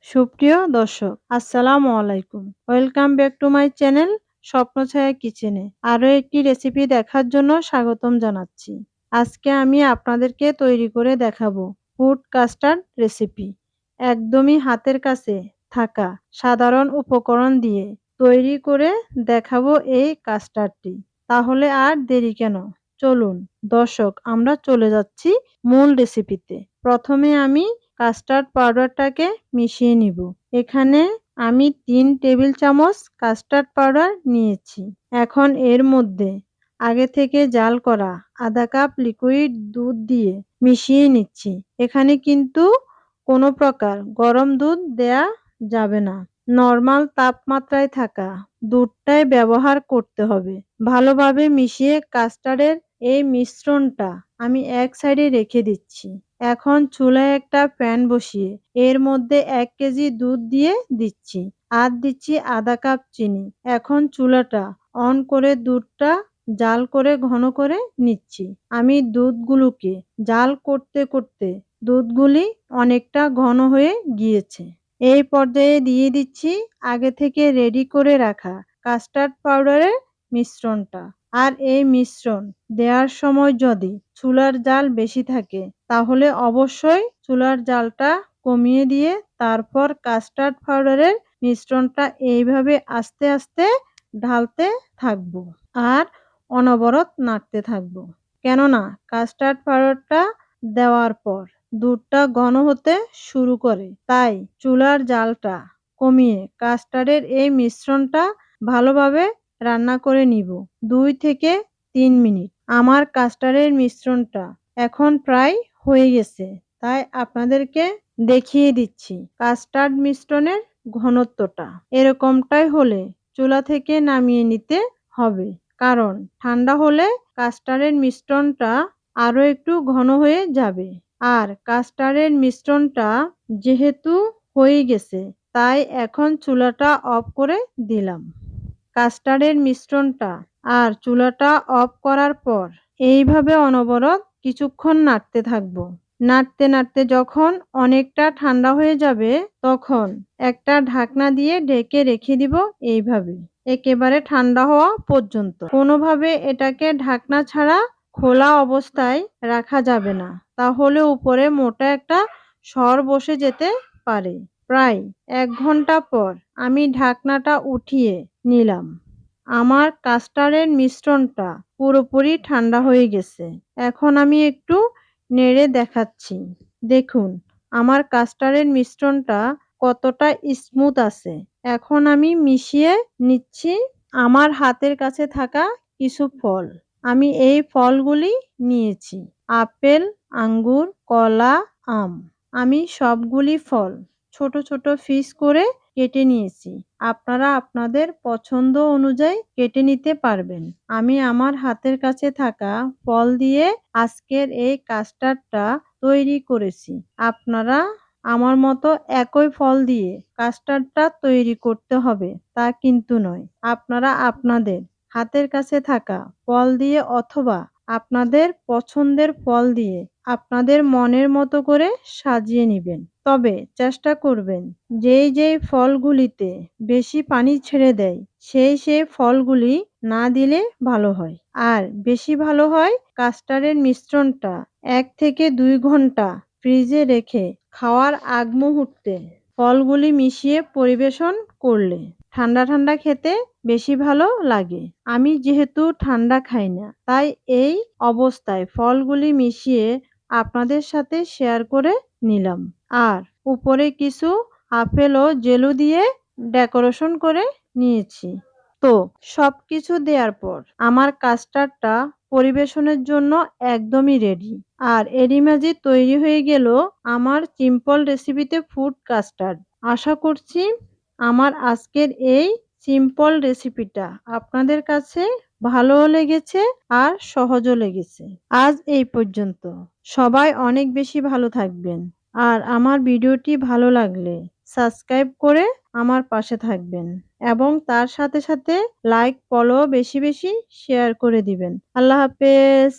সুপ্রিয় দর্শক, আসসালামু আলাইকুম। Welcome back to my channel Swapnachaya কিচেনে। আরও একটি রেসিপি দেখার জন্য স্বাগতম জানাচ্ছি। আজকে আমি আপনাদেরকে তৈরি করে দেখাবো ফুড কাস্টার্ড রেসিপি। একদমই হাতের কাছে থাকা সাধারণ উপকরণ দিয়ে তৈরি করে দেখাবো এই কাস্টার্ডটি। তাহলে আর দেরি কেন? চলুন দর্শক, আমরা চলে যাচ্ছি মূল রেসিপিতে। প্রথমে আমি কাস্টার্ড পাউডারটাকে মিশিয়ে নিব। এখানে আমি ৩ টেবিল চামচ কাস্টার্ড পাউডার নিয়েছি। এখন এর মধ্যে আগে থেকে জাল করা আধা কাপ লিকুইড দুধ দিয়ে মিশিয়ে নিচ্ছি। এখানে কিন্তু কোনো প্রকার গরম দুধ দেয়া যাবে না। নরমাল তাপমাত্রায় থাকা দুধটাই ব্যবহার করতে হবে। ভালোভাবে মিশিয়ে কাস্টার্ডের এই মিশ্রণটা আমি এক সাইডে রেখে দিচ্ছি। এখন চুলায় একটা প্যান বসিয়ে এর মধ্যে ১ কেজি দুধ দিয়ে দিচ্ছি। আর দিচ্ছি আধা কাপ চিনি। এখন চুলাটা অন করে দুধটা জাল করে ঘন করে নিচ্ছি। আমি দুধগুলোকে জাল করতে করতে দুধগুলি অনেকটা ঘন হয়ে গিয়েছে। এই পর্যায়ে দিয়ে দিচ্ছি আগে থেকে রেডি করে রাখা কাস্টার্ড পাউডারের মিশ্রণটা। আর এই মিশ্রণ দেওয়ার সময় যদি চুলার জাল বেশি থাকে তাহলে অবশ্যই চুলার জালটা কমিয়ে দিয়ে তারপর কাস্টার্ড পাউডারের মিশ্রণটা এইভাবে আস্তে আস্তে ঢালতে থাকবো আর অনবরত নাড়তে থাকবো। কেননা কাস্টার্ড পাউডারটা দেওয়ার পর দুধটা ঘন হতে শুরু করে, তাই চুলার জালটা কমিয়ে কাস্টার্ডের এই মিশ্রণটা ভালোভাবে রান্না করে নিব ২ থেকে ৩ মিনিট। আমার কাস্টার্ডের মিশ্রণটা এখন প্রায় হয়ে গেছে, তাই আপনাদেরকে দেখিয়ে দিচ্ছি কাস্টার্ড মিশ্রণের ঘনত্বটা। এরকমটাই হলে চুলা থেকে নামিয়ে নিতে হবে, কারণ ঠান্ডা হলে কাস্টার্ডের মিশ্রণটা আরও একটু ঘন হয়ে যাবে। আর কাস্টার্ডের মিশ্রণটা যেহেতু হয়ে গেছে, তাই এখন চুলাটা অফ করে দিলাম। কাস্টার্ডের মিশ্রণটা আর চুলাটা অফ করার পর এইভাবে অনবরত কিছুক্ষণ নাড়তে থাকবো। নাড়তে নাড়তে যখন অনেকটা ঠান্ডা হয়ে যাবে তখন একটা ঢাকনা দিয়ে ঢেকে রেখে দিব এইভাবে একেবারে ঠান্ডা হওয়া পর্যন্ত। কোনোভাবে এটাকে ঢাকনা ছাড়া খোলা অবস্থায় রাখা যাবে না, তাহলে উপরে মোটা একটা সর বসে যেতে পারে। প্রায় ১ ঘন্টা পর আমি ঢাকনাটা উঠিয়ে নিলাম। আমার কাস্টার্ডের মিশ্রণটা পুরোপুরি ঠান্ডা হয়ে গেছে। এখন আমি একটু নেড়ে দেখাচ্ছি। দেখুন আমার কাস্টার্ডের মিশ্রণটা কতটা স্মুথ আছে। এখন আমি মিশিয়ে নিচ্ছি আমার হাতের কাছে থাকা কিছু ফল। আমি এই ফলগুলি নিয়েছি: আপেল, আঙ্গুর, কলা, আম। আমি সবগুলি ফল ছোট ছোট পিস করে কেটে নিয়েছি। আপনারা আপনাদের পছন্দ অনুযায়ী কেটে নিতে পারবেন। আমি আমার হাতের কাছে থাকা ফল দিয়ে আজকের এই কাস্টার্ডটা তৈরি করেছি। আপনারা আমার মতো একই ফল দিয়ে কাস্টার্ডটা তৈরি করতে হবে তা কিন্তু নয়। আপনারা আপনাদের হাতের কাছে থাকা ফল দিয়ে অথবা আপনাদের পছন্দের ফল দিয়ে আপনাদের মনের মতো করে সাজিয়ে নিবেন। তবে চেষ্টা করবেন যেই ফলগুলিতে বেশি পানি ছেড়ে দেয় সেই ফলগুলি না দিলে ভালো হয়। আর বেশি ভালো হয় কাস্টার্ডের মিশ্রণটা ১ থেকে ২ ঘন্টা ফ্রিজে রেখে খাওয়ার আগ মুহূর্তে ফলগুলি মিশিয়ে পরিবেশন করলে ঠান্ডা ঠান্ডা খেতে বেশি ভালো লাগে। আমি যেহেতু ঠান্ডা খাই না, তাই এই অবস্থায় ফলগুলি মিশিয়ে আপনাদের সাথে শেয়ার করে নিলাম। আর উপরে কিছু আপেল ও জেলি দিয়ে ডেকোরেশন করে নিয়েছি। তো সবকিছু দেওয়ার পর আমার কাস্টার্ডটা পরিবেশনের জন্য একদমই রেডি। আর এরই মাঝে তৈরি হয়ে গেল আমার সিম্পল রেসিপিতে ফুড কাস্টার্ড। আশা করছি আমার আজকের এই সিম্পল রেসিপিটা আপনাদের কাছে ভালোও লেগেছে আর সহজও লেগেছে। আজ এই পর্যন্ত। সবাই অনেক বেশি ভালো থাকবেন। আর আমার ভিডিওটি ভালো লাগলে সাবস্ক্রাইব করে আমার পাশে থাকবেন এবং তার সাথে সাথে লাইক, ফলো বেশি বেশি শেয়ার করে দিবেন। আল্লাহ হাফেজ।